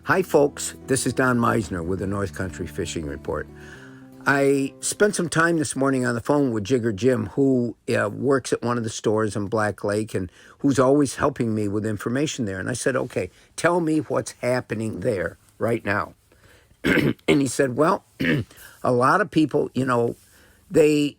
Hi folks, this is Don Meisner with the North Country Fishing Report. I spent some time this morning on the phone with Jigger Jim, who works at one of the stores in Black Lake and who's always helping me with information there. And I said, okay, tell me what's happening there right now. And he said, well, a lot of people, they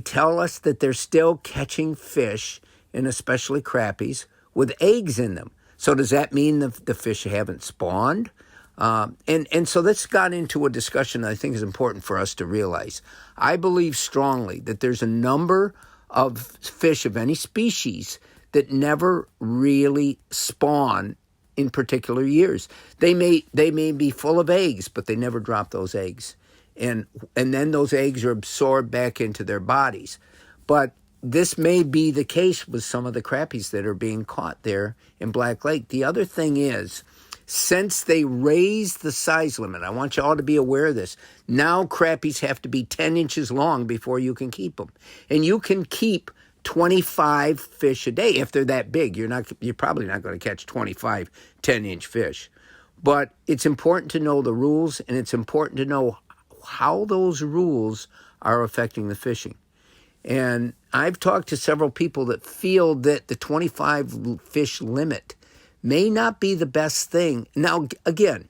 tell us that they're still catching fish, and especially crappies, with eggs in them. So does that mean the fish haven't spawned? And so this got into a discussion that I think is important for us to realize. I believe strongly that there's a number of fish of any species that never really spawn in particular years. They may be full of eggs, but they never drop those eggs. And then those eggs are absorbed back into their bodies. But this may be the case with some of the crappies that are being caught there in Black Lake. The other thing is, since they raised the size limit, I want you all to be aware of this. Now crappies have to be 10 inches long before you can keep them. And you can keep 25 fish a day. If they're that big, you're probably not going to catch 25 10-inch fish. But it's important to know the rules, and it's important to know how those rules are affecting the fishing. And I've talked to several people that feel that the 25 fish limit may not be the best thing. Now, again,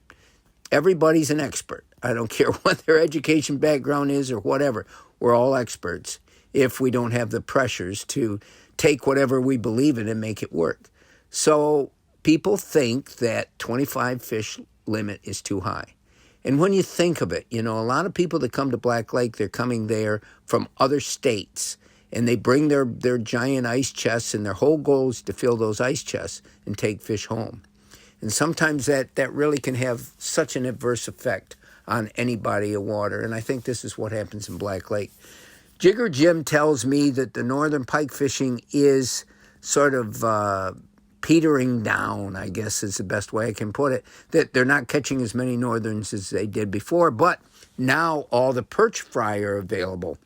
everybody's an expert. I don't care what their education background is or whatever. We're all experts if we don't have the pressures to take whatever we believe in and make it work. So people think that 25 fish limit is too high. And when you think of it, a lot of people that come to Black Lake, they're coming there from other states, and they bring their giant ice chests, and their whole goal is to fill those ice chests and take fish home. And sometimes that really can have such an adverse effect on any body of water, and I think this is what happens in Black Lake. Jigger Jim tells me that the northern pike fishing is sort of petering down, I guess is the best way I can put it, that they're not catching as many northerns as they did before, but now all the perch fry are available.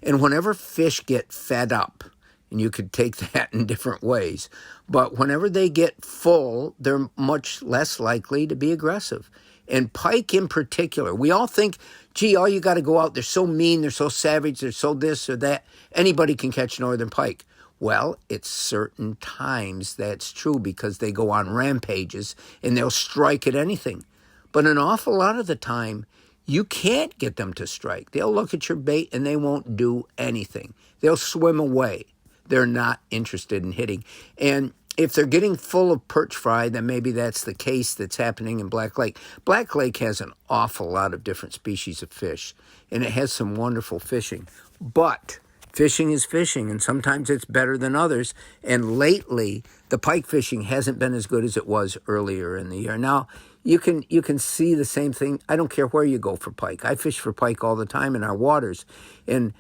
And whenever fish get fed up, and you could take that in different ways, but whenever they get full, they're much less likely to be aggressive. And pike in particular, we all think, gee, all you got to go out, they're so mean, they're so savage, they're so this or that, anybody can catch northern pike. Well, at certain times that's true because they go on rampages and they'll strike at anything. But an awful lot of the time, you can't get them to strike. They'll look at your bait and they won't do anything. They'll swim away. They're not interested in hitting. And if they're getting full of perch fry, then maybe that's the case that's happening in Black Lake. Black Lake has an awful lot of different species of fish, and it has some wonderful fishing. But fishing is fishing, and sometimes it's better than others. And lately, the pike fishing hasn't been as good as it was earlier in the year. Now, you can see the same thing. I don't care where you go for pike. I fish for pike all the time in our waters. And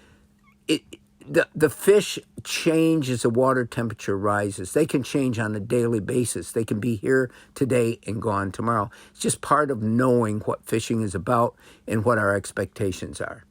the fish change as the water temperature rises. They can change on a daily basis. They can be here today and gone tomorrow. It's just part of knowing what fishing is about and what our expectations are.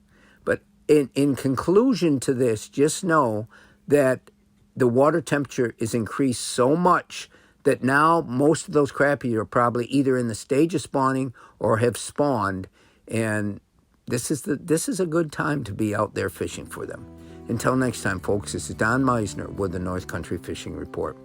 But in conclusion to this, just know that the water temperature is increased so much that now most of those crappie are probably either in the stage of spawning or have spawned, and this is a good time to be out there fishing for them. Until next time, folks, this is Don Meisner with the North Country Fishing Report.